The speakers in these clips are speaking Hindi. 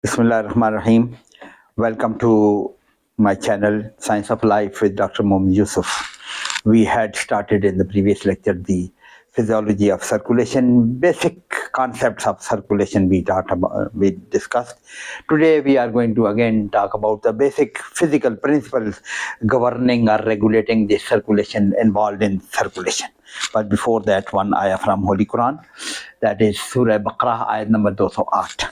Bismillahirrahmanirrahim. Welcome to my channel, Science of Life with Dr. Muhammad Yusuf. We had started in the previous lecture the physiology of circulation, basic concepts of circulation we discussed. Today we are going to again talk about the basic physical principles governing or regulating the circulation involved in circulation. But before that, one ayah from Holy Quran, that is Surah Baqarah, ayat number 208.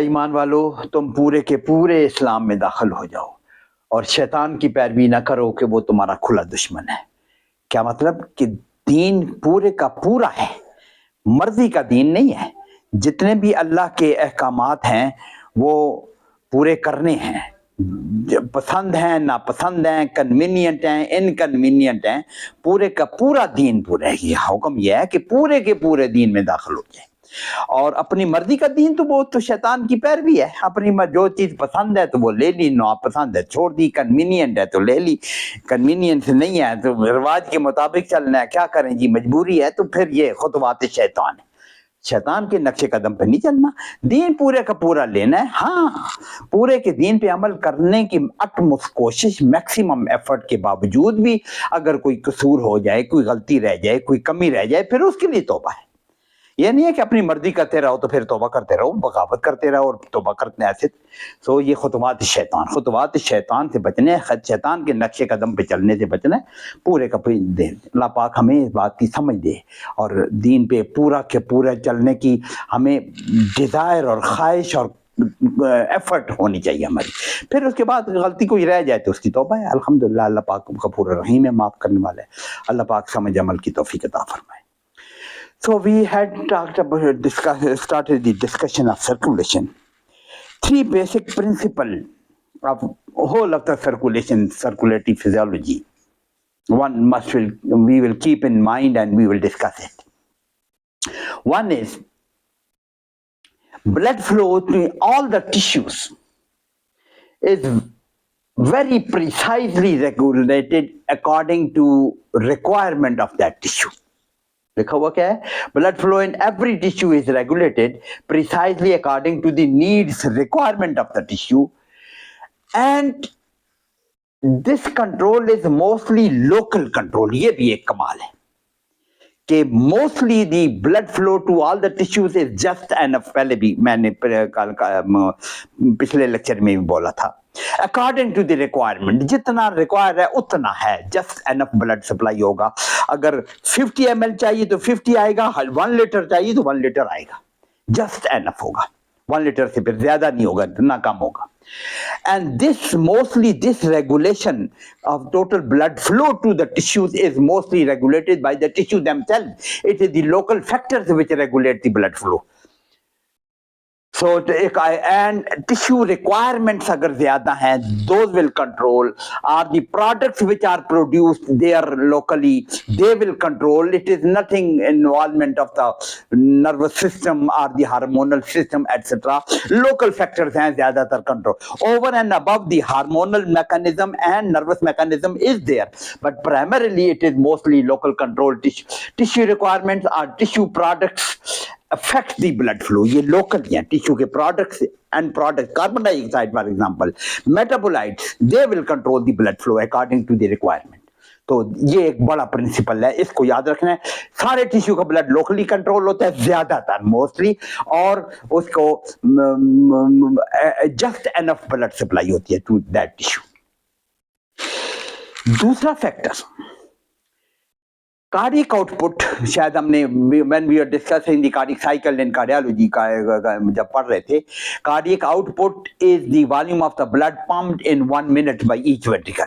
ईमान वालो, तुम पूरे के पूरे इस्लाम में दाखिल हो जाओ और शैतान की पैरवी ना करो कि वो तुम्हारा खुला दुश्मन है. क्या मतलब कि दीन पूरे का पूरा है, मर्जी का दीन नहीं है. जितने भी अल्लाह के अहकामात हैं वो पूरे करने हैं, पसंद हैं नापसंद हैं, कन्वीनियंट हैं इनकन्वीनियंट हैं, पूरे का पूरा दीन पूरा है. हुक्म यह है कि पूरे के पूरे दीन में दाखिल हो जाए. और अपनी मर्जी का दीन तो वो तो शैतान की पैरवी है. अपनी जो चीज पसंद है तो वो ले ली, नापसंद है छोड़ दी, कन्वीनियंट है तो ले ली, कन्वीनियंस नहीं है तो रिवाज के मुताबिक चलना है. क्या करें जी, मजबूरी है. तो फिर ये खुतवात शैतान है. शैतान के नक्शे कदम पे नहीं चलना, दीन पूरे का पूरा लेना है. हाँ, पूरे के दीन पे अमल करने की अटमोस्ट कोशिश, मैक्सिमम एफर्ट के बावजूद भी अगर कोई कसूर हो जाए, कोई गलती रह जाए, कोई कमी रह जाए, फिर उसके लिए तौबा है. ये नहीं है कि अपनी मर्जी करते रहो तो फिर तौबा करते रहो, बगावत करते रहो और तौबा करते ऐसे. सो ये खुतवात शैतान से बचने, शैतान के नक्शे कदम पे चलने से बचना है. पूरे का पूरे दे. अल्लाह पाक हमें इस बात की समझ दे और दीन पे पूरा के पूरा चलने की हमें डिजायर और ख्वाहिश और एफर्ट होनी चाहिए हमारी. फिर उसके बाद गलती कोई रह जाए तो उसकी तौबा है. अल्हम्दुलिल्लाह, अल्लाह पाक गफूर रहीम है, माफ करने वाला है. अल्लाह पाक समझ अमल की तौफीक अता फरमाए. So we had started the discussion of circulation. Three basic principles of whole of the circulatory physiology. One we will keep in mind and we will discuss it. One is blood flow to all the tissues is very precisely regulated according to requirement of that tissue. लिखा हुआ क्या है? Blood flow in every tissue is regulated precisely according to the needs, requirement of the tissue, and this control is mostly local control. ये भी एक कमाल है कि mostly the blood flow to all the tissues is just enough. पहले भी मैंने पिछले लेक्चर में भी बोला था. अकॉर्डिंग टू द रिक्वायरमेंट, जितना रिक्वायर है उतना है, जस्ट एनफ ब्लड सप्लाई होगा. अगर 50 ml चाहिए तो 50 आएगा, 1 लीटर चाहिए तो 1 लीटर आएगा, जस्ट एनफ होगा. 1 लीटर से फिर ज्यादा नहीं होगा, ना कम होगा. And this regulation of total blood flow to the tissues is mostly regulated by the tissue themselves. It is the local factors which regulate the blood flow. So and tissue requirements agar zyada hain, those will control, or the products which are produced there locally, they will control. It is nothing involvement of the nervous system or the hormonal system, etc. Local factors hain zyadatar control. Over and above the hormonal mechanism and nervous mechanism is there, but primarily it is mostly local control. Tissue requirements or tissue products affect the blood flow. ये local हैं, tissue के products and products, carbon dioxide for example, metabolites, they will control the blood flow according to the requirement. तो ये एक बड़ा प्रिंसिपल है, इसको याद रखना है. सारे टिश्यू का ब्लड लोकली कंट्रोल होता है ज्यादातर, मोस्टली, और उसको जस्ट एनफ ब्लड सप्लाई होती है टू दैट टिश्यू. दूसरा फैक्टर कार्डियक आउटपुट. शायद हमने when we are discussing the cardiac cycle in cardiology जब पढ़ रहे थे, cardiac output is the volume of the blood pumped in 1 minute by each ventricle.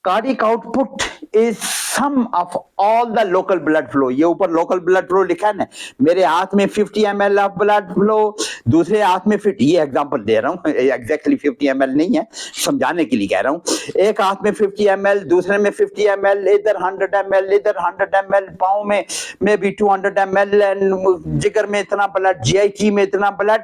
Cardiac output is sum of all the local blood flow. ये ऊपर local blood flow लिखा है ना, मेरे हाथ में 50 ml of blood flow, दूसरे हाथ में 50, ये एग्जांपल दे रहा हूँ, exactly 50 ml नहीं है, समझाने के लिए कह रहा हूँ. एक हाथ में 50 ml, दूसरे में 50 ml, इधर 100 ml, इधर 100 ml, पाँव में भी 200 ml, जिगर में इतना ब्लड, GIT में इतना blood.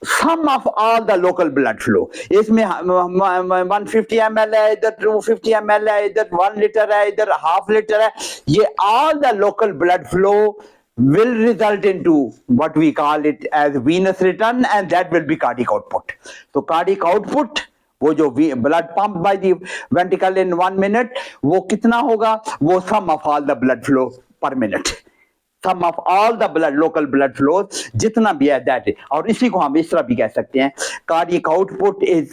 sum of all the local blood flow. इसमें 150 ml है, इधर 250 ml है, इधर 1 liter है, इधर half liter है. ये all the local blood flow will result into what we call it as venous return, and that will be cardiac output. So cardiac output, वो जो blood pump by the ventricle in 1 minute, वो कितना होगा? वो sum of all the blood flow per minute. Sum of all the blood local blood flow जितना भी है दैट इज. और इसी को हम इस तरह भी कह सकते हैं, cardiac output is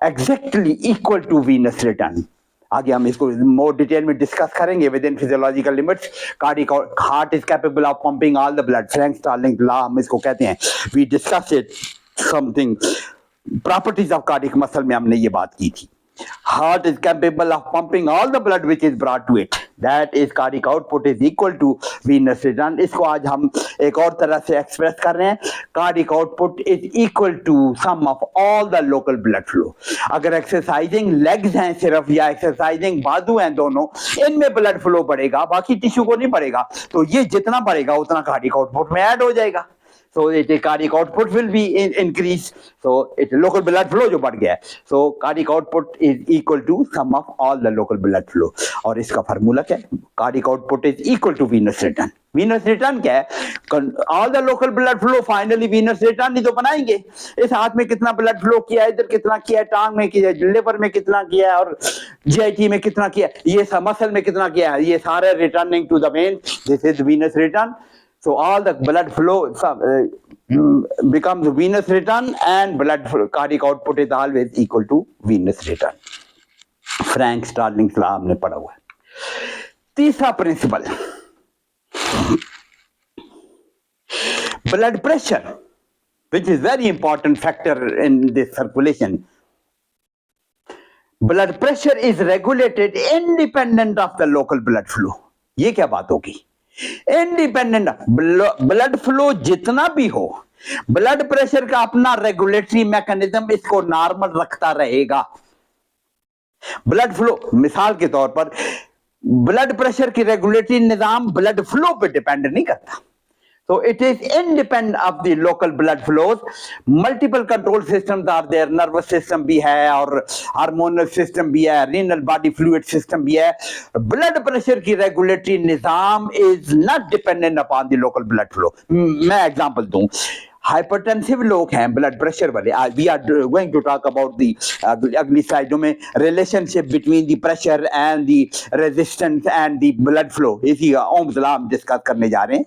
exactly equal to venous return. आगे हम इसको मोर डिटेल में डिस्कस करेंगे with in physiological limits. Cardiac heart is capable of pumping all the blood. Frank Starling law हम इसको कहते हैं. We discuss it something properties of cardiac muscle में हमने ये बात की थी. Heart is capable of pumping all the blood which is brought to it. That is cardiac output is equal to venous return. इसको आज हम एक और तरह से एक्सप्रेस कर रहे हैं. Cardiac output is equal to sum of all the local blood flow. अगर एक्सरसाइजिंग लेग्स हैं सिर्फ या एक्सरसाइजिंग बाजू हैं दोनों, इनमें ब्लड फ्लो बढ़ेगा, बाकी टिश्यू को नहीं बढ़ेगा. तो ये जितना बढ़ेगा उतना कार्डियक आउटपुट में ऐड हो जाएगा. So the cardiac output will be increased. So it's local blood flow जो बढ़ गया है. So cardiac output is equal to sum of all the local blood flow. और इसका फार्मूला क्या है? Cardiac output is equal to venous return. Venous return क्या है? All the local blood flow finally venous return ही तो बनाएंगे. इस हाथ में कितना blood flow किया है, इधर कितना किया है, टांग में किया है, लिवर में कितना किया है और GIT में कितना किया है, ये मसल में कितना किया है, ये सारे returning to the vein. This is venous return. So all the blood flow becomes venous return, and blood flow, cardiac output is always equal to venous return. Frank Starling law हमने पढ़ा हुआ है. तीसरा principal, blood pressure, which is very important factor in this circulation. Blood pressure is regulated independent of the local blood flow. ये क्या बात होगी? इंडिपेंडेंट ब्लड फ्लो जितना भी हो, ब्लड प्रेशर का अपना रेगुलेटरी मैकेनिज्म इसको नॉर्मल रखता रहेगा. ब्लड फ्लो, मिसाल के तौर पर ब्लड प्रेशर की रेगुलेटरी निजाम ब्लड फ्लो पे डिपेंड नहीं करता. So it is independent of the local blood flows. Multiple control systems are there. Nervous system भी है और hormonal system भी है, renal body fluid system भी है. Blood pressure की regulatory Nizam is not dependent upon the local blood flow. मैं example दूं. हाइपरटेंसिव लोग हैं ब्लड प्रेशर वाले. We are going to talk about the अगली स्लाइडों में relationship between the pressure and the resistance and the blood flow. इसी ओम्स लॉ हम डिस्कस करने जा रहे हैं.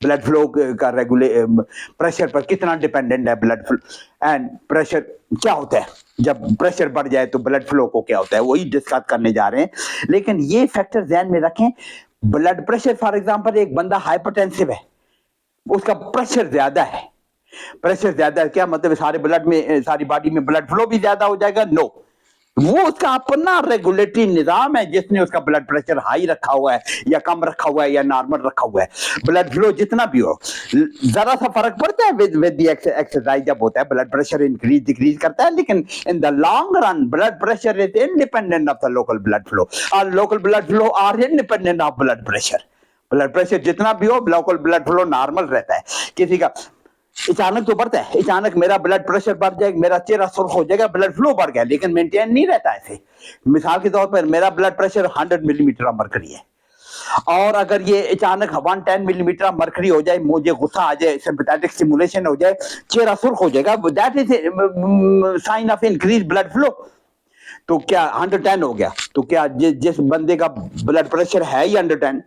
ब्लड फ्लो का प्रेशर पर कितना डिपेंडेंट है ब्लड फ्लो, एंड प्रेशर क्या होता है, जब प्रेशर बढ़ जाए तो ब्लड फ्लो को क्या होता है, वही डिस्कस करने जा रहे हैं. लेकिन ये फैक्टर ध्यान में रखें. ब्लड प्रेशर फॉर एग्जांपल, एक बंदा हाइपरटेंसिव है, उसका प्रेशर ज्यादा है. प्रेशर ज्यादा है क्या मतलब? सारे ब्लड में, सारी बॉडी में ब्लड फ्लो भी ज्यादा हो जाएगा? नो. वो उसका अपना रेगुलेटरी निजाम है जिसने उसका ब्लड प्रेशर हाई रखा हुआ है या कम रखा हुआ है या नॉर्मल रखा हुआ है. ब्लड फ्लो जितना भी हो, जरा सा फर्क पड़ता है विद द एक्सरसाइज जब होता है, ब्लड प्रेशर इंक्रीज डिक्रीज करता है. लेकिन in the long run blood pressure is independent of the local blood flow, और local blood flow are independent of blood pressure. Blood pressure जितना भी हो, लोकल ब्लड फ्लो नॉर्मल रहता है. किसी का अचानक तो बढ़ता है, अचानक मेरा ब्लड प्रेशर बढ़ जाएगा, मेरा चेहरा सुर्ख हो जाएगा, ब्लड फ्लो बढ़ गया, लेकिन मेंटेन नहीं रहता ऐसे. मिसाल के तौर पर मेरा blood pressure 100 millimetre of mercury है, और अगर ये अचानक 110 मिलीमीटर ऑफ मरकरी हो जाए, मुझे गुस्सा आ जाए, सिंपैथेटिक स्टिमुलेशन हो जाए, चेहरा सुर्ख हो जाएगा, that is sine of increase blood flow. तो क्या 110 हो गया, तो क्या जिस बंदे का ब्लड प्रेशर है ही 110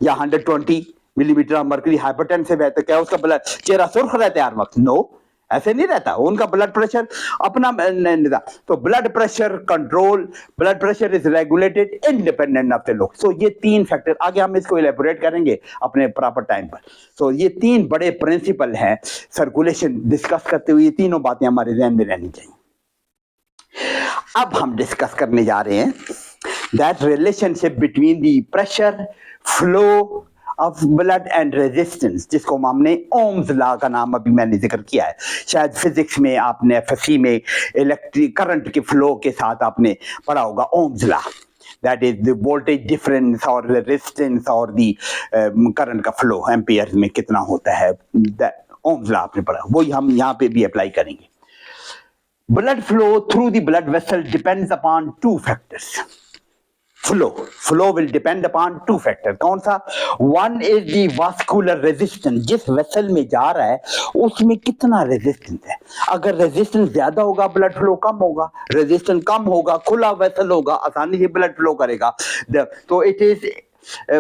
या 120 मिलीमीटर ऑफ मरकरी हाइपरटेंसिव है, तो क्या उसका ब्लड चेहरा सुर्ख रहता है हर वक्त? नो, ऐसे नहीं रहता. उनका ब्लड प्रेशर अपना निजाम. तो blood pressure control, blood pressure is regulated independent of the लोग. सो ये तीन फैक्टर, आगे हम इसको इलेबोरेट करेंगे अपने प्रॉपर टाइम पर. सो ये तीन बड़े प्रिंसिपल हैं सर्कुलेशन डिस्कस करते हुए. ये तीनों बातें हमारे ध्यान में रहनी चाहिए. अब हम डिस्कस करने जा रहे हैं that relationship between the pressure, flow of blood and resistance, जिसको हमने ओम्स लॉ का नाम अभी मैंने जिक्र किया है. शायद फिजिक्स में आपने एफएससी में इलेक्ट्रिक करंट के फ्लो के साथ आपने पढ़ा होगा Ohm's law. That is the voltage difference और रेजिस्टेंस और द करंट का फ्लो एम्पियर में कितना होता है. ओम्स लॉ आपने पढ़ा, वही हम यहाँ पे भी अप्लाई करेंगे। Blood flow through the blood vessel depends upon two factors. Flow will depend upon two factors. कौन सा? One is the vascular resistance. जिस वेसल में जा रहा है उसमें कितना रेजिस्टेंस है। अगर रेजिस्टेंस ज्यादा होगा ब्लड फ्लो कम होगा, रेजिस्टेंस कम होगा खुला वेसल होगा, आसानी से ब्लड फ्लो करेगा। तो it is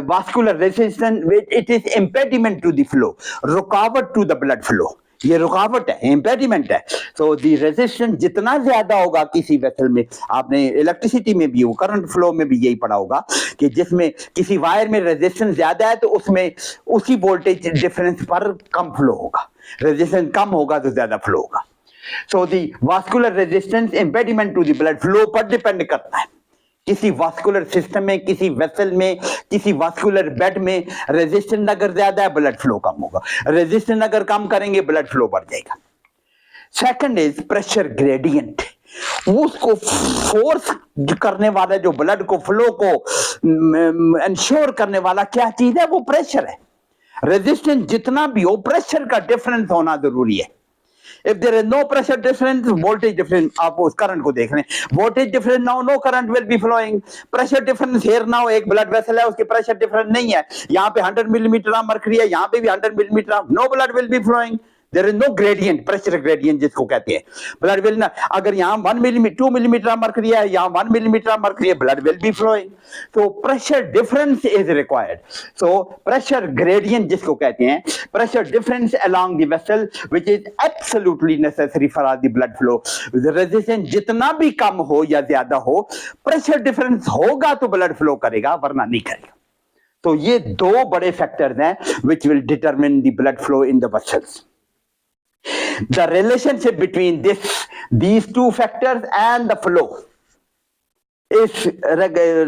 vascular resistance, it is impediment to the flow, रुकावट to the blood flow, ये रुकावट है, इम्पेडिमेंट है। सो दी रेजिस्टेंस जितना ज्यादा होगा किसी वेसल में, आपने इलेक्ट्रिसिटी में भी, करंट फ्लो में भी यही पढ़ा होगा कि जिसमें किसी वायर में रेजिस्टेंस ज्यादा है तो उसमें उसी वोल्टेज डिफरेंस पर कम फ्लो होगा, रेजिस्टेंस कम होगा तो ज्यादा फ्लो होगा। So the vascular resistance impediment to the blood flow पर डिपेंड करता है। किसी वास्कुलर सिस्टम में, किसी वेसल में, किसी वास्कुलर बेड में रेजिस्टेंस अगर ज्यादा है ब्लड फ्लो कम होगा, रेजिस्टेंस अगर कम करेंगे ब्लड फ्लो बढ़ जाएगा। सेकंड इज प्रेशर ग्रेडियंट, उसको फोर्स करने वाला, जो ब्लड को फ्लो को इंश्योर करने वाला क्या चीज है, वो प्रेशर है। रेजिस्टेंस जितना भी हो प्रेशर का डिफरेंस होना जरूरी है। If there is no pressure difference, voltage difference, आप उस करंट को देख लें, voltage difference now, no current will be flowing. Pressure difference here now, एक blood vessel है उसकी pressure difference नहीं है, यहाँ पे 100 मिलीमीटर मरकरी है, यहाँ पे भी 100 millimetre, no blood will be flowing. There is no gradient, pressure gradient जिसको कहते हैं। blood will ना, अगर यहाँ 1 मिलीमीटर 2 मिलीमीटर मरकरी है, यहाँ 1 मिलीमीटर मरकरी है, blood will be flowing. So pressure difference is required. So pressure gradient जिसको कहते हैं, pressure difference along the vessel which is absolutely necessary for the blood flow. The resistance जितना भी कम हो या ज्यादा हो, pressure difference होगा तो blood flow करेगा, वरना नहीं करेगा। तो ये दो बड़े फैक्टर्स हैं which will determine the blood flow in the vessels. The relationship between these two factors and the flow is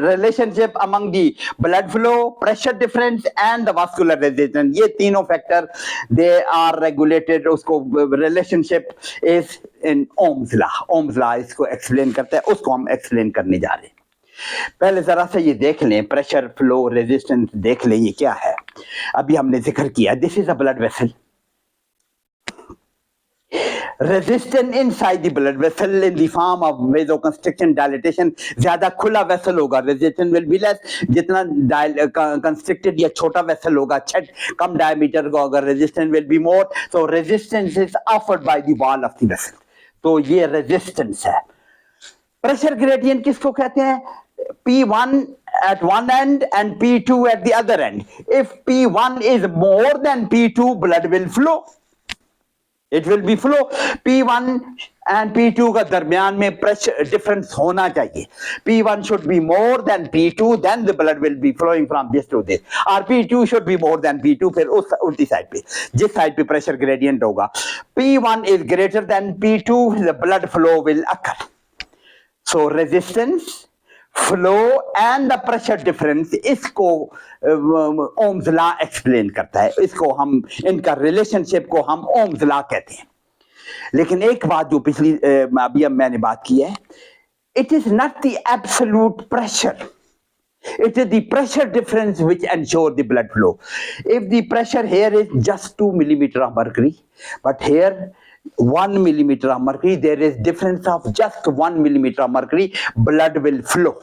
relationship among the blood flow, pressure difference and the vascular resistance. ये तीनों factor they are regulated, उसको relationship is in Ohm's law. Ohm's law इसको explain करता है, उसको हम explain करने जा रहे हैं। पहले जरा से ये देख लें, प्रेशर फ्लो रेजिस्टेंस देख लें ये क्या है। अभी हमने जिक्र किया, this is a blood vessel, resistance inside the blood vessel in the form of vasoconstriction dilatation, ज्यादा खुला वेसल होगा resistance will be less, जितना constricted या छोटा वेसल होगा, कम डायमीटर का होगा, resistance will be more. So resistance is offered by the wall of the vessel. तो ये resistance है। प्रेशर ग्रेडियंट किसको कहते हैं? P1 at one end and P2 at the other end. If P1 is more than P2, blood will flow. It will be flow. P1 and P2 का दरमियान में प्रेशर डिफरेंस होना चाहिए। P1 should be more than P2, then the blood will be flowing from this to this. और P2 should be more than P2, फिर उस उल्टी साइड पे, जिस साइड पे प्रेशर ग्रेडियंट होगा, P1 is greater than P2, the blood flow will occur. So resistance, flow and the pressure difference, इसको ओम्स लॉ एक्सप्लेन करता है। इसको हम, इनका रिलेशनशिप को हम ओम्स लॉ कहते हैं। लेकिन एक बात जो पिछली अभी अब मैंने बात की है, it is not the absolute pressure, it is the pressure difference which ensure the blood flow. If the pressure here is just 2 millimeter of mercury, but here 1 millimeter of mercury, there is difference of just 1 millimeter of mercury, blood will flow.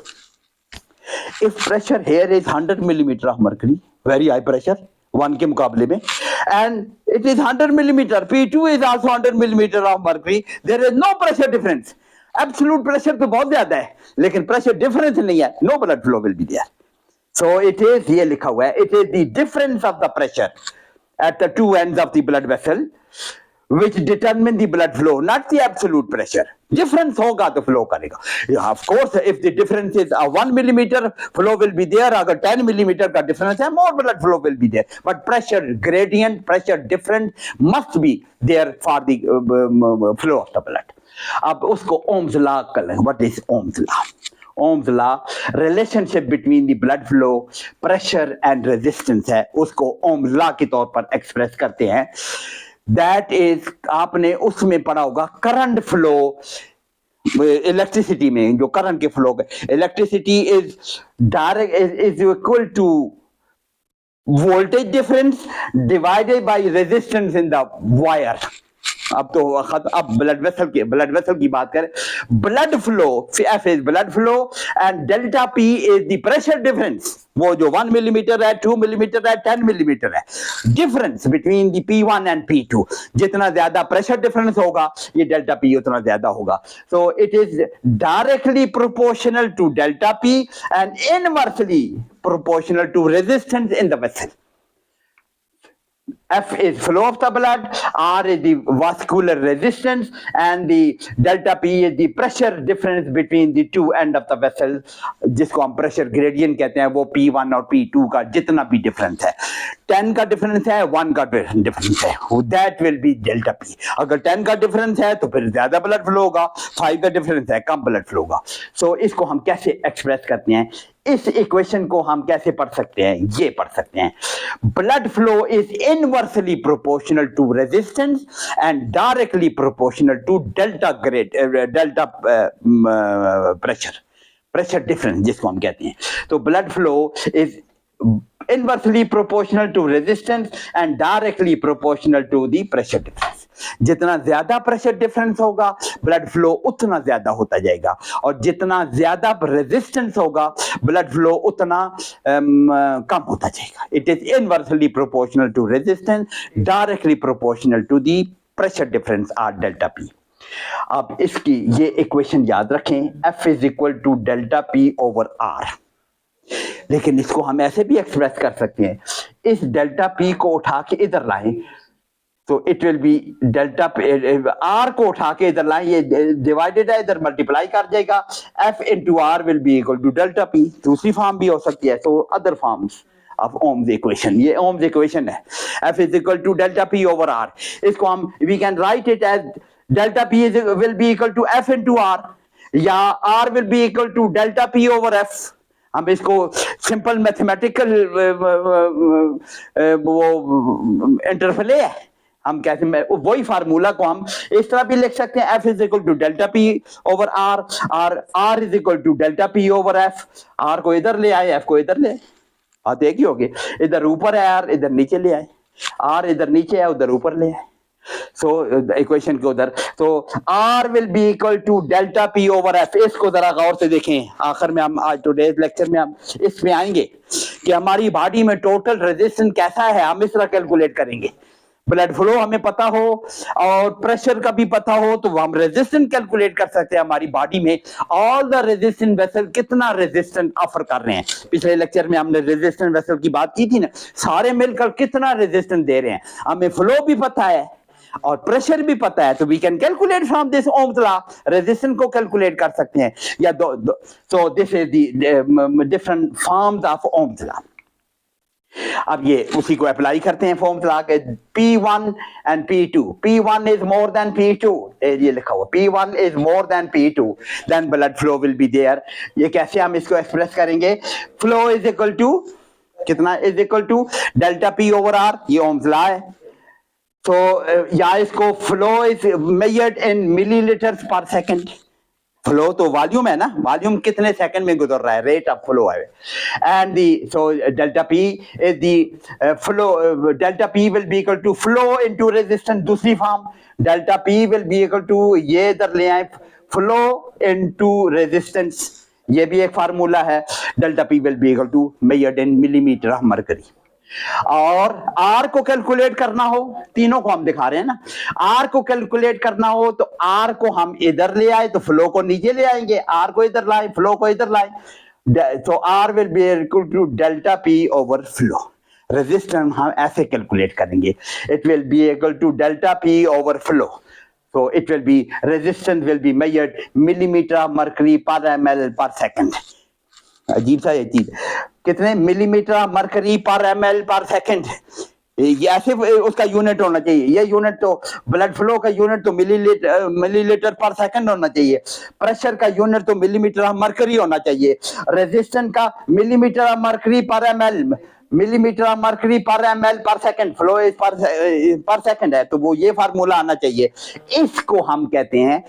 If pressure here is 100 millimeter of mercury, very high pressure, 1 के मुकाबले में, and it is 100 millimeter, P2 is also 100 millimeter of mercury, there is no pressure difference. Absolute pressure तो बहुत ज्यादा है, लेकिन pressure difference नहीं है, no blood flow will be there. So it is, ये लिखा हुआ है, it is the difference of the pressure at the two ends of the blood vessel which determine the blood flow, not the absolute pressure. Difference होगा तो flow करेगा. Yeah, of course, if the difference is 1 millimeter, flow will be there. अगर 10 millimeter का difference है, more blood flow will be there. But pressure gradient, pressure difference must be there for the flow of the blood. अब उसको ओम्स लॉ कर लें. What is Ohm's law? Ohm's law relationship between the blood flow, pressure and resistance है, उसको ओम्स लॉ के तौर पर एक्सप्रेस करते हैं. दैट इज, आपने उसमें पढ़ा होगा करंट फ्लो, इलेक्ट्रिसिटी में जो करंट के flow, electricity is direct is equal to voltage difference divided by resistance in the wire. अब तो अब ब्लड वेसल की बात करें, blood flow, F is blood flow and delta P is the pressure difference, वो जो 1 मिलीमीटर है, 2 मिलीमीटर है, 10 मिलीमीटर है, difference between the P1 and P2, जितना ज्यादा प्रेशर डिफरेंस होगा ये डेल्टा पी उतना ज्यादा होगा. So it is directly proportional to delta P and inversely proportional to resistance in the vessel. F is flow of the blood, R is the vascular resistance, and the delta P is the pressure difference between the two end of the vessel, जिसको हम pressure gradient कहते हैं. वो P1 और P2 का जितना भी difference है, 10 का difference है, 1 का difference है, that will be delta P. अगर 10 का difference है तो फिर ज्यादा blood flow होगा, 5 का difference है कम blood flow होगा. So इसको हम कैसे express करते हैं, इस इक्वेशन को हम कैसे पढ़ सकते हैं, ये पढ़ सकते हैं. Blood flow is inversely proportional to resistance and directly proportional to delta pressure difference जिसको हम कहते हैं. तो blood flow is inversely proportional to resistance and directly proportional to the pressure difference. जितना ज्यादा प्रेशर डिफरेंस होगा ब्लड फ्लो उतना ज्यादा होता जाएगा, और जितना ज्यादा रेजिस्टेंस होगा ब्लड फ्लो उतना कम होता जाएगा. It is inversely proportional to resistance, directly proportional to the pressure difference or delta P. अब इसकी ये इक्वेशन याद रखें, F is equal to delta P over R. लेकिन इसको हम ऐसे भी एक्सप्रेस कर सकते हैं, इस डेल्टा पी को उठा के इधर लाएं तो it will B delta R को उठा के इधर लाएं, ये डिवाइडेड है, इधर मल्टीप्लाई कर जाएगा, F into R will be equal to delta P. दूसरी फॉर्म भी हो सकती है, तो other forms of Ohm's equation, ये ओम्स इक्वेशन है. F is equal to delta P over R. इसको हम we can write it as delta P will be equal to F into R, या R will be equal to delta P over F. हम इसको सिंपल मैथमेटिकल वो इंटरप्ले है, हम कैसे वही फार्मूला को हम इस तरह भी लिख सकते हैं, F is equal to delta P over R, R is equal to delta P over F. R को इधर ले आए, एफ को इधर ले आते, एक ही हो गए. इधर ऊपर है आर, इधर नीचे ले आए, आर इधर नीचे है, उधर ऊपर ले आए. सो इक्वेशन के उधर, तो R will be equal to delta P over F. इसको जरा गौर से देखें. आखिर में हम आज टुडेज लेक्चर में हम इसमें आएंगे कि हमारी बॉडी में टोटल रेजिस्टेंस कैसा है, हम इस तरह कैलकुलेट करेंगे. ब्लड फ्लो हमें पता हो और प्रेशर का भी पता हो तो हम रेजिस्टेंस कैलकुलेट कर सकते हैं हमारी बॉडी में. ऑल द रेजिस्टेंस वेसल कितना रेजिस्टेंस ऑफर कर रहे हैं. पिछले लेक्चर में हमने रेजिस्टेंस वेसल की बात की थी ना, सारे मिलकर कितना रेजिस्टेंस दे रहे हैं. हमें फ्लो भी पता है और प्रेशर भी पता है, तो we can calculate from this Ohm's law, resistance को कैलकुलेट कर सकते हैं. या so this is the different forms of Ohm's law. अब ये उसी को अप्लाई करते हैं ओम्स लॉ के. P1 and P2, P1 is more than P2, ये लिखा हुआ P1 is more than P2, then blood flow will be there. ये कैसे हम इसको एक्सप्रेस करेंगे, फ्लो इज इक्वल टू कितना, is equal to delta P over R, ये ओम्स लॉ है. तो या इसको flow is measured in millilitres per second. Flow तो वॉल्यूम है ना, वॉल्यूम कितने सेकंड में गुजर रहा है, रेट ऑफ फ्लो है. And the so delta P is the flow, delta P will be equal to flow into resistance. दूसरी form delta P will be equal to, ये इधर ले आए, फ्लो इनटू रेजिस्टेंस, ये भी एक फार्मूला है. Delta P will be equal to measured in millimetre of mercury. और आर को कैलकुलेट करना हो, तीनों को हम दिखा रहे हैं ना, आर को कैलकुलेट करना हो तो आर को हम इधर ले आए तो फ्लो को नीचे ले आएंगे, आर को इधर लाए फ्लो को इधर लाए. तो R will be equal to delta P over flow. Resistance हम ऐसे कैलकुलेट करेंगे, it will be equal to delta P over flow. So it will be, resistance will be measured millimeter of mercury per ml per second. अजीब सा ये चीज, कितने millimetre mercury per ml per second, ये ऐसे उसका यूनिट होना चाहिए. ये यूनिट तो ब्लड फ्लो का यूनिट तो मिलीलीटर पर सेकंड होना चाहिए, प्रेशर का यूनिट तो मिलीमीटर ऑफ मरकरी होना चाहिए, रेजिस्टेंस का millimetre of mercury per ml, millimetre of mercury per ml per second, flow is पर सेकंड है, तो वो ये फार्मूला आना चाहिए. इसको हम कहते हैं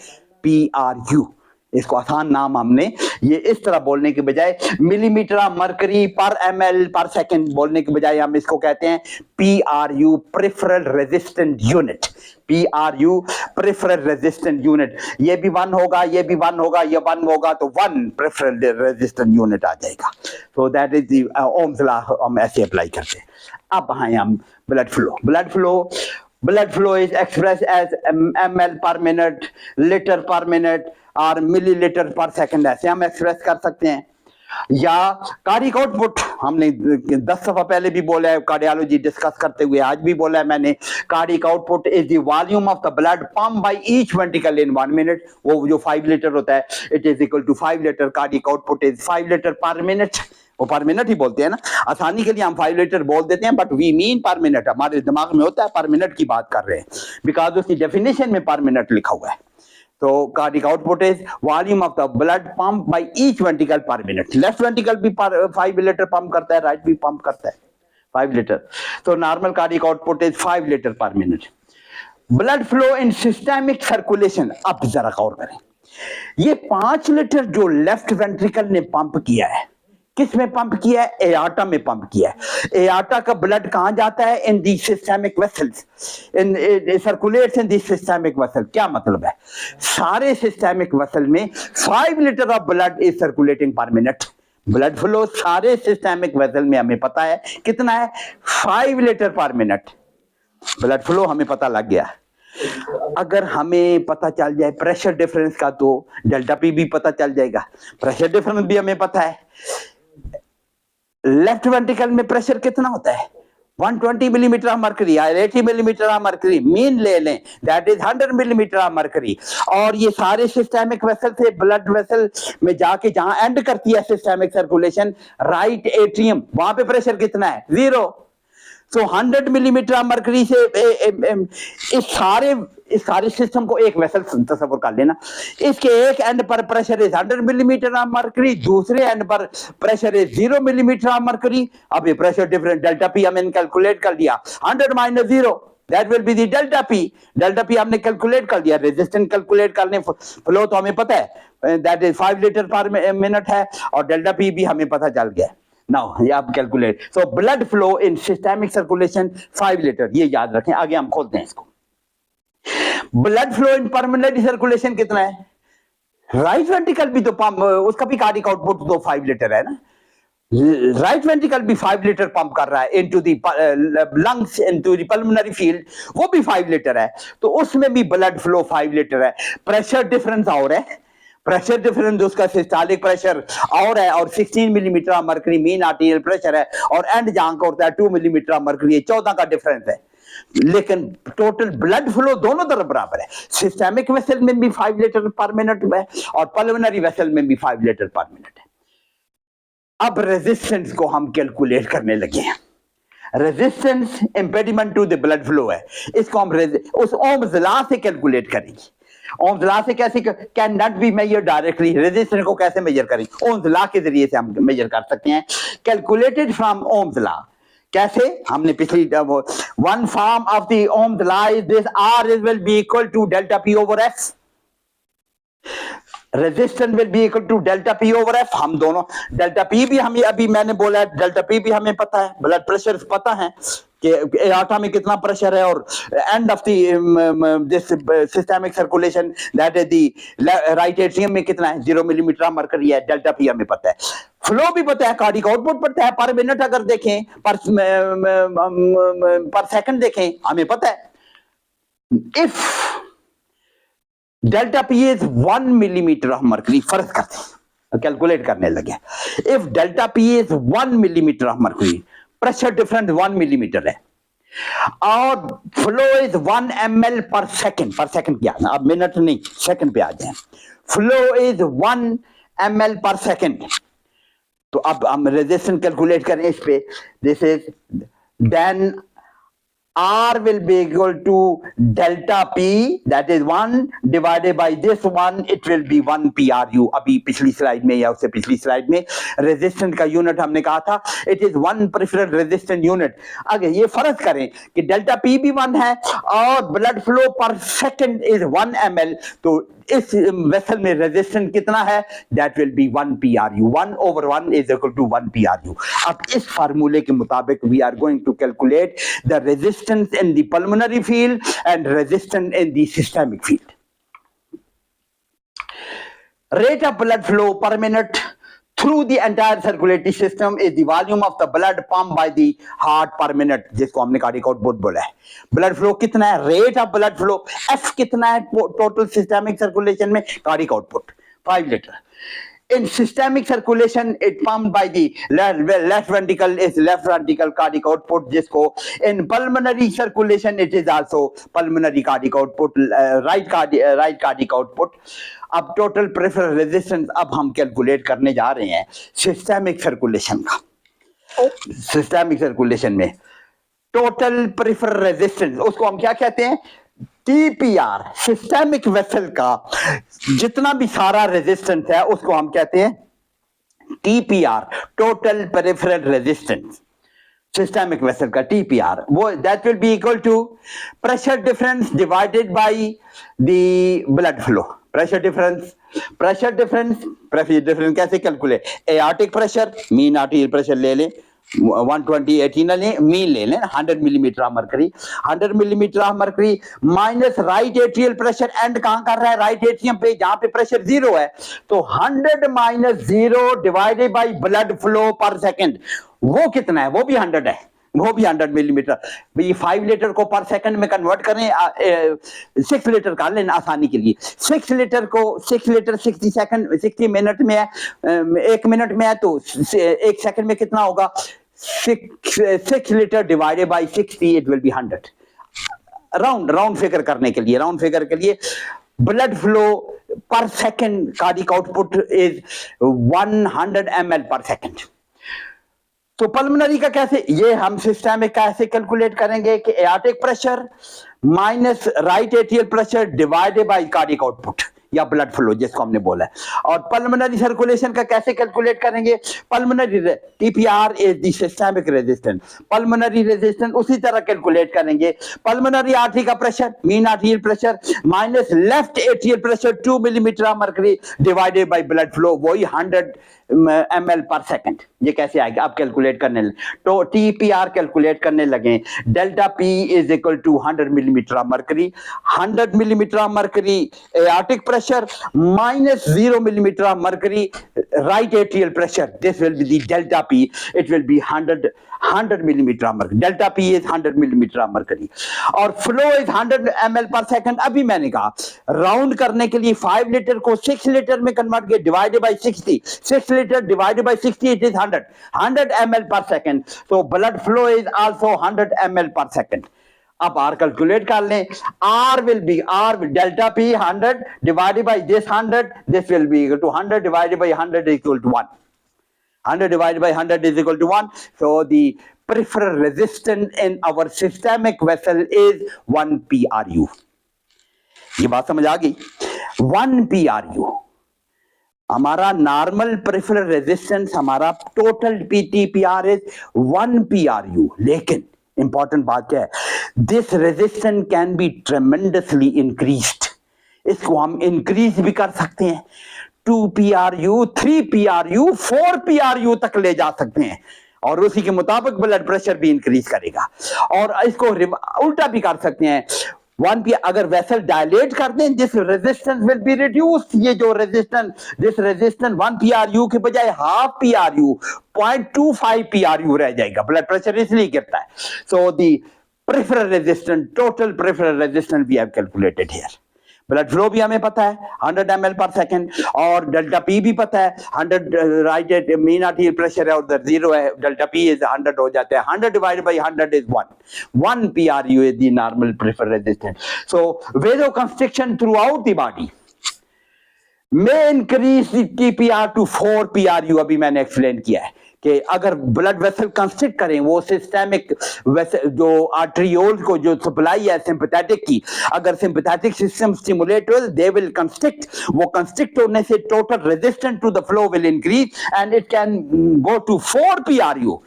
PRU. इसको आसान नाम हमने ये इस तरह बोलने के बजाय millimetre mercury per ml per second बोलने के बजाय हम इसको कहते हैं PRU peripheral resistant unit. PRU peripheral resistant unit, ये भी 1 होगा, ये भी 1 होगा, ये 1 होगा तो 1 प्रेफरल रेजिस्टेंट यूनिट आ जाएगा। So that is ohms law हम ऐसे अप्लाई करते हैं। अब आए हम blood flow. Blood flow is expressed as ml per minute, liter per minute और milliliter per second, ऐसे हम एक्सप्रेस कर सकते हैं। या कार्डियक आउटपुट, हमने 10 दफा पहले भी बोला है कार्डियोलॉजी डिस्कस करते हुए, आज भी बोला है मैंने, cardiac output is the volume of the blood pump by each ventricle in 1 minute. वो जो 5 लीटर होता है, it is equal to 5 litre. Cardiac output is 5 litre per minute. वो पर मिनट ही बोलते हैं ना, आसानी के लिए हम 5 लीटर बोल देते हैं, but we mean per minute. हमारे दिमाग में होता है पर मिनट की बात कर रहे हैं, बिकॉज उसकी डेफिनेशन में पर मिनट लिखा हुआ है। तो cardiac output is volume of the blood pump by each ventricle पर मिनट। लेफ्ट वेंट्रिकल भी 5 लीटर पंप करता है, राइट भी पंप करता है 5 लीटर। तो normal cardiac output is 5 litre per minute. Blood flow in systemic circulation, अब जरा गौर करें, ये 5 लीटर जो लेफ्ट वेंट्रिकल ने पंप किया है, किस में पंप किया है? एआर्टा में पंप किया है। एआर्टा का ब्लड कहां जाता है? इन दी सिस्टेमिक वेसल्स, इन सर्कुलेट्स इन दी सिस्टेमिक वेसल। क्या मतलब है? सारे सिस्टेमिक वेसल में 5 litre of blood is circulating पर मिनट। ब्लड फ्लो सारे सिस्टेमिक वेसल में हमें पता है कितना है, 5 litre per minute blood flow हमें पता लग गया। अगर हमें पता चल जाए प्रेशर डिफरेंस का, तो डेल्टा पी भी पता चल जाएगा। प्रेशर डिफरेंस भी हमें पता है। लेफ्ट वेंट्रिकल में प्रेशर कितना होता है? 120 मिलीमीटर मरकरी या 80 मिलीमीटर मरकरी, मीन ले लें, दैट इज 100 मिलीमीटर मरकरी। और ये सारे सिस्टेमिक वेसल से ब्लड वेसल में जाके जहां एंड करती है सिस्टेमिक सर्कुलेशन, राइट एट्रियम, वहां पे प्रेशर कितना है? 0। तो 100 मिलीमीटर मरकरी से इस सारे सिस्टम को एक वेसल तस्वीर कर लेना। इसके एक एंड पर प्रेशर इज 100 मिलीमीटर मरकरी, दूसरे एंड पर प्रेशर इज 0 मिलीमीटर मरकरी। अब ये प्रेशर डिफरेंस डेल्टा पी हमने कैलकुलेट कर लिया, 100 minus 0 that will be the delta P. Delta P हमने कैलकुलेट कर दिया। रेजिस्टेंस कैलकुलेट करने, फ्लो तो हमें पता है that is 5 litre per minute है, और डेल्टा पी भी हमें पता चल गया। नाउ ये आप calculate. So blood flow in systemic circulation 5 litre, ये याद रखें। आगे हम खोलते हैं इसको। Blood flow in permanent circulation कितना है? राइट वेंट्रिकल भी तो पंप, उसका भी कार्डियक आउटपुट तो 5 लीटर है ना। राइट वेंट्रिकल भी 5 लीटर पंप कर रहा है into the lungs, into the pulmonary field, वो भी 5 लीटर है। तो उसमें भी ब्लड फ्लो 5 लीटर है। प्रेशर डिफरेंस और है, प्रेशर डिफरेंस उसका सिस्टोलिक प्रेशर और है, और 16 millimetre mercury mean arterial pressure है, और एंड जहां का होता है 2 मिलीमीटर मरकरी, 14 का डिफरेंस है। लेकिन टोटल ब्लड फ्लो दोनों तरफ बराबर है। सिस्टेमिक वेसल में भी 5 लीटर पर मिनट है, और पल्मोनरी वेसल में भी 5 लीटर पर मिनट है। अब रेजिस्टेंस को हम कैलकुलेट करने लगे हैं। Resistance impediment to the blood flow है, इसको हम उस ओम्स लॉ से कैलकुलेट करेंगे। ओम्स लॉ से कैसे? Can not be measure directly. Resistance को कैसे मेजर करेंगे? ओम्स लॉ के जरिए से हम मेजर कर सकते हैं, कैलकुलेटेड फ्रॉम ओम्स लॉ। कैसे? हमने पिछली one form of the Ohm's law is this, R will be equal to delta P over F. Resistance will be equal to delta P over F. हम दोनों डेल्टा पी भी हमें अभी मैंने बोला है, डेल्टा पी भी हमें पता है, ब्लड प्रेशर पता है कि एआर्टा में कितना प्रेशर है, और end of this systemic circulation that is the right atrium में कितना है, 0 मिलीमीटर मरकरी है। डेल्टा पी हमें पता है, फ्लो भी पता है, कार्डियक आउटपुट पता है, पर मिनट अगर देखें, पर सेकंड देखें, हमें पता है। If delta P is 1 millimetre of mercury, फर्ज करते हैं, कैलकुलेट करने लगे। If delta P is 1 millimetre of mercury, pressure difference 1 millimetre है, और flow is 1 ml per second. Per second क्या है? अब मिनट नहीं, सेकंड पे आ जाए। Flow is 1 ml per second. तो अब हम रेजिस्टेंस कैलकुलेट करें इस पे। This is then R will be equal to delta P, that is 1 divided by this 1, it will be 1 PRU. अभी पिछली स्लाइड में या उससे पिछली स्लाइड में रेजिस्टेंस का यूनिट हमने कहा था, इट इज 1 प्रेफरल रेजिस्टेंट यूनिट. अगर ये फर्ज करें कि डेल्टा P भी 1 है और blood flow per second is 1 ml, तो इस वेसल में रेजिस्टेंस कितना है? That will be 1 PRU. 1/1 is equal to 1 PRU. अब इस फार्मूले के मुताबिक we are going to calculate the resistance in the pulmonary field and resistance in the systemic field. Rate of blood flow per minute through the entire circulatory system is the volume of the blood pumped by the heart per minute, जिसको हमने कार्डियक आउटपुट बोला है. ब्लड फ्लो कितना है? Rate of blood flow F कितना है टोटल सिस्टमिक सर्कुलेशन में? Cardiac output 5 litre. In systemic circulation, it pumped by the left ventricle is left ventricle cardiac output, जिसको in pulmonary circulation it is also pulmonary cardiac output, right cardiac output. अब टोटल प्रेफरल रेजिस्टेंस अब हम कैलकुलेट करने जा रहे हैं सिस्टमिक सर्कुलेशन का. सिस्टमिक सर्कुलेशन में टोटल प्रेफरल रेजिस्टेंस, उसको हम क्या कहते हैं? TPR. सिस्टमिक वेसल का जितना भी सारा रेजिस्टेंस है उसको हम कहते हैं TPR, total peripheral resistance. Systemic vessel का TPR वो that will be equal to pressure difference divided by the blood flow. Pressure difference कैसे calculate? Aortic pressure, mean arterial pressure ले लें 120/80 ना लें, मीन ले लें 100 millimetre of mercury. 100 millimetre of mercury minus right atrial pressure. And कहां कर रहा है? राइट एट्रियम पे, जहां पे प्रेशर 0 है. तो 100 minus 0 divided by blood flow per second, वो कितना है? वो भी 100 है, वो भी 100 मिलीमीटर. ये 5 लीटर को पर सेकंड में कन्वर्ट करें, 6 लीटर कर लेना आसानी के लिए. 6 लीटर को 6 लीटर 60 मिनट में है, 1 मिनट में है, तो 1 सेकंड में कितना होगा? 6 litre divided by 60, it will be 100. Round figure करने के लिए blood flow per second cardiac output is 100 ml per second. तो पल्मोनरी का कैसे, ये हम सिस्टमिक कैसे कैलकुलेट करेंगे कि aortic pressure minus right atrial pressure divided by cardiac output या ब्लड फ्लो जिसको हमने बोला है. और पल्मोनरी सर्कुलेशन का कैसे कैलकुलेट करेंगे? Pulmonary TPR is the systemic resistance. Pulmonary resistance उसी तरह कैलकुलेट करेंगे. पल्मोनरी आर्टरी का pressure, mean arterial pressure minus left atrial pressure 2 millimetre of mercury divided by blood flow, वही 100 ml पर सेकंड. ये कैसे आएगा? आप कैलकुलेट करने लगे तो TPR कैलकुलेट करने लगे. Delta P is equal to 100 millimetre of mercury. 100 millimetre of mercury aortic pressure minus 0 millimetre of mercury right atrial pressure, this will be the delta P, it will be 100 millimetre of mercury. Delta P is 100 millimetre of mercury और flow is 100 ml per second. अभी मैंने कहा राउंड करने के लिए 5 लीटर को 6 लीटर में कन्वर्ट किया divided by 60. 6 litre divided by 60, it is 100 ml per second. तो blood flow is also 100 ml per second. अब R कैलकुलेट कर लें. R will be delta P 100 divided by this 100, this will be equal to 100 divided by 100 is equal to 1. 100 divided by 100 is equal to 1. So the peripheral resistance in our systemic vessel is 1 PRU. ये बात समझ आ गई? 1 PRU हमारा नॉर्मल पेरिफेरल रेजिस्टेंस, हमारा टोटल TPR इज 1 PRU. लेकिन इंपॉर्टेंट बात क्या है? This resistance can be tremendously increased. इसको हम इंक्रीज भी कर सकते हैं. 2 PRU, 3 PRU, 4 PRU तक ले जा सकते हैं और उसी के मुताबिक ब्लड प्रेशर भी इंक्रीज करेगा. और इसको उल्टा भी कर सकते हैं. 1 P अगर वेसल डायलेट कर दें, this resistance will be reduced. ये जो रेजिस्टेंस, दिस रेजिस्टेंस 1 PRU के बजाय हाफ PRU 0.25 PRU रह जाएगा. ब्लड प्रेशर इसलिए गिरता है. So the peripheral resistance, total peripheral resistance we have calculated here. Blood flow भी हमें पता है 100 ml पर सेकंड और डेल्टा P भी पता है 100 राइट मीन आर्टरियल प्रेशर है और उधर 0 है. डेल्टा P इज 100 हो जाता है. 100 divided by 100 is 1 PRU is the normal peripheral resistance. So vasoconstriction throughout the body may increase the TPR to 4 PRU. अभी मैंने एक्सप्लेन किया है कि अगर ब्लड वेसल कंस्ट्रिक्ट करें, वो सिस्टेमिक जो आर्ट्रियोल को जो सप्लाई है सिंपैथेटिक की, अगर सिंपैथेटिक सिस्टम स्टिमुलेट हो, दे विल कंस्ट्रिक्ट, वो कंस्ट्रिक्ट होने से total resistance to the flow will increase and it can go to 4 PRU।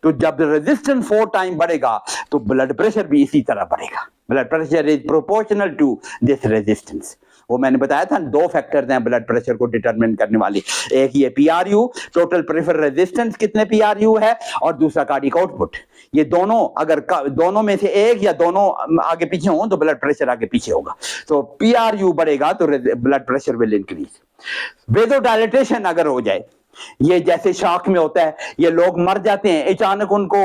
तो जब रेजिस्टेंस 4 टाइम बढ़ेगा तो ब्लड प्रेशर भी इसी तरह बढ़ेगा। Blood pressure is proportional to this resistance. वो मैंने बताया था 2 फैक्टर्स हैं ब्लड प्रेशर को डिटरमिन करने वाले, एक ये PRU, टोटल प्रेफर रेजिस्टेंस कितने PRU है, और दूसरा कार्डिक आउटपुट। ये दोनों अगर दोनों में से एक या दोनों आगे पीछे हो तो ब्लड प्रेशर आगे पीछे होगा। तो PRU बढ़ेगा तो ब्लड प्रेशर विल इंक्रीज। वेज़ोडाइलेटेशन अगर हो जाए, ये जैसे शॉक में होता है, ये लोग मर जाते हैं, अचानक उनको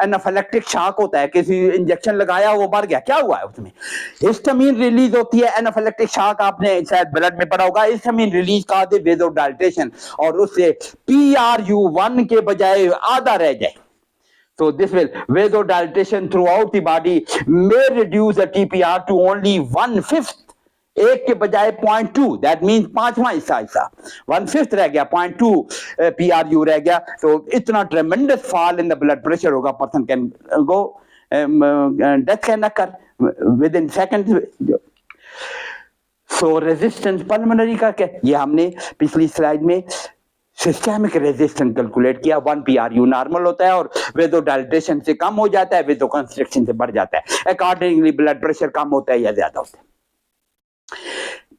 एनाफिलेक्टिक शॉक होता है, किसी इंजेक्शन लगाया वो मर गया, क्या हुआ है उसमें? हिस्टामिन रिलीज होती है। एनाफिलेक्टिक शॉक आपने शायद ब्लड में पढ़ा होगा, हिस्टामिन रिलीज का दे वेज़ोडाइलेटेशन, और उससे PRU1 के बजाय आधा रह जाए। So this will vasodilatation throughout the body may reduce the TPR to only 1/5, एक के बजाय 0.2, दैट मीन्स 5वां हिस्सा 1/5 रह गया, 0.2 PRU रह गया। तो इतना tremendous fall in the blood pressure होगा, person can go, death can occur within second. So resistance pulmonary का क्या, ये हमने पिछली स्लाइड में सिस्टेमिक रेजिस्टेंस कैलकुलेट किया। 1 PRU नॉर्मल होता है और वेज़ोडाइलेटेशन से कम हो जाता है, वेज़ोकंस्ट्रिक्शन से बढ़ जाता है। अकॉर्डिंगली ब्लड प्रेशर कम होता है या ज्यादा होता है।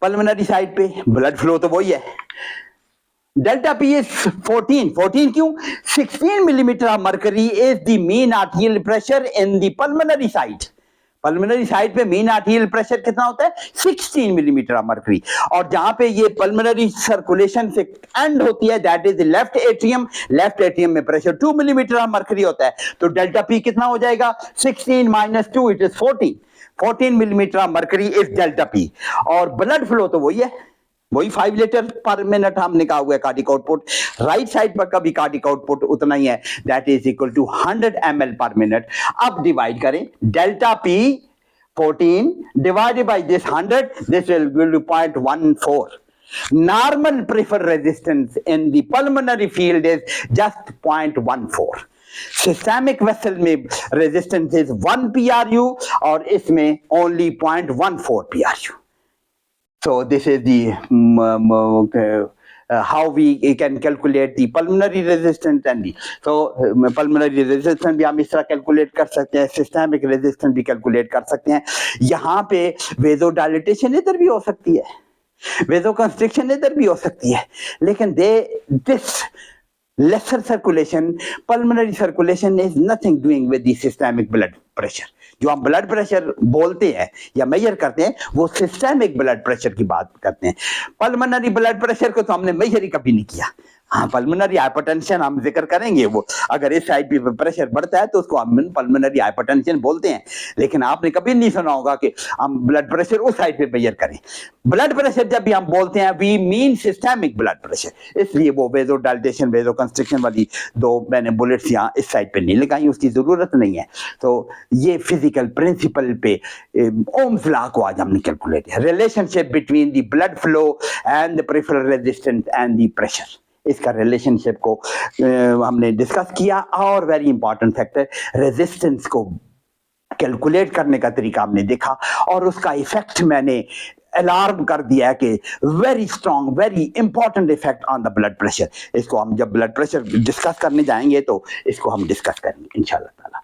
पल्मोनरी साइड पे ब्लड फ्लो तो वही है। डेल्टा P इज 14 क्यों? 16 millimetre of mercury is the mean arterial pressure in the pulmonary side. Pulmonary side पे मीन आर्टियल प्रेशर कितना होता है? 16 मिलीमीटर ऑफ मर्करी। और जहां पे ये पल्मोनरी सर्कुलेशन से एंड होती है, that is left atrium. Left atrium में प्रेशर 2 मिलीमीटर ऑफ मर्करी होता है। तो डेल्टा P कितना हो जाएगा? 16 - 2 it is 14 millimetre of mercury is delta P। और ब्लड फ्लो तो वही है, वही 5 लीटर पर मिनट हमने कहा हुआ है। कार्डिक आउटपुट राइट साइड पर का भी कार्डिक आउटपुट उतना ही है, that is equal to 100 ml per minute. अब डिवाइड करें, delta P 14 divided by this 100, this will give you 0.14। Normal prefer resistance in the pulmonary field is just 0.14। Systemic vessel में रेजिस्टेंस इज 1 PRU और इसमें only 0.14 PRU। So this is the how we can calculate the pulmonary resistance and the pulmonary resistance भी हम इस तरह कैलकुलेट कर सकते हैं, सिस्टेमिक रेजिस्टेंस भी कैलकुलेट कर सकते हैं। यहाँ पे वेज़ोडाइलेटेशन इधर भी हो सकती है, वेज़ोकंस्ट्रिक्शन इधर भी हो सकती है, लेकिन this lesser circulation, pulmonary circulation is nothing doing with the systemic blood pressure। जो हम ब्लड प्रेशर बोलते हैं या मेजर करते हैं वो सिस्टेमिक ब्लड प्रेशर की बात करते हैं। पल्मोनरी ब्लड प्रेशर को तो हमने मेजर ही कभी नहीं किया। हाँ, पल्मोनरी हाइपरटेंशन हम जिक्र करेंगे, वो अगर इस साइड पे प्रेशर बढ़ता है तो उसको हम पल्मोनरी हाइपरटेंशन बोलते हैं, लेकिन आपने कभी नहीं सुना होगा कि हम ब्लड प्रेशर उस साइड पे मेजर करें। ब्लड प्रेशर जब भी हम बोलते हैं we mean systemic blood pressure, इसलिए वो वेज़ोडाइलेटेशन वेज़ोकंस्ट्रिक्शन वाली 2 मैंने बुलेट्स यहाँ इस साइड पे नहीं लगाई, उसकी जरूरत नहीं है। तो ये फिजिकल प्रिंसिपल पे ओम्स लॉ को आज हमने कैलकुलेट किया, relationship between the blood flow and the peripheral resistance and the pressure, इसका रिलेशनशिप को हमने डिस्कस किया। और वेरी इंपॉर्टेंट फैक्टर, रेजिस्टेंस को कैलकुलेट करने का तरीका हमने देखा और उसका इफेक्ट मैंने अलार्म कर दिया कि very strong, very important effect on the blood pressure. इसको हम जब ब्लड प्रेशर डिस्कस करने जाएंगे तो इसको हम डिस्कस करेंगे इंशाल्लाह ताला।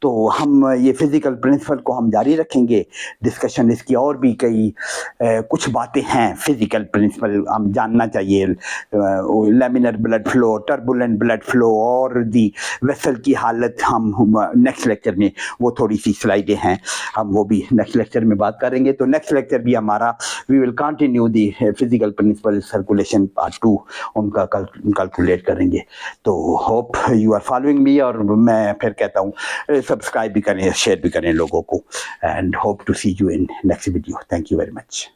तो हम ये फिजिकल प्रिंसिपल को हम जारी रखेंगे डिस्कशन, इसकी और भी कई कुछ बातें हैं फिजिकल प्रिंसिपल हम जानना चाहिए, laminar blood flow, turbulent blood flow और दी वेसल की हालत। हम नेक्स्ट लेक्चर में वो थोड़ी सी स्लाइडें हैं, हम वो भी नेक्स्ट लेक्चर में बात करेंगे। तो नेक्स्ट लेक्चर भी हमारा we will continue the physical principle circulation part 2, उनका कैलकुलेट करेंगे। तो hope you are following me, और मैं फिर कहता हूँ सब्सक्राइब भी करें, शेयर भी करें लोगों को, and hope to see you in next video. Thank you very much.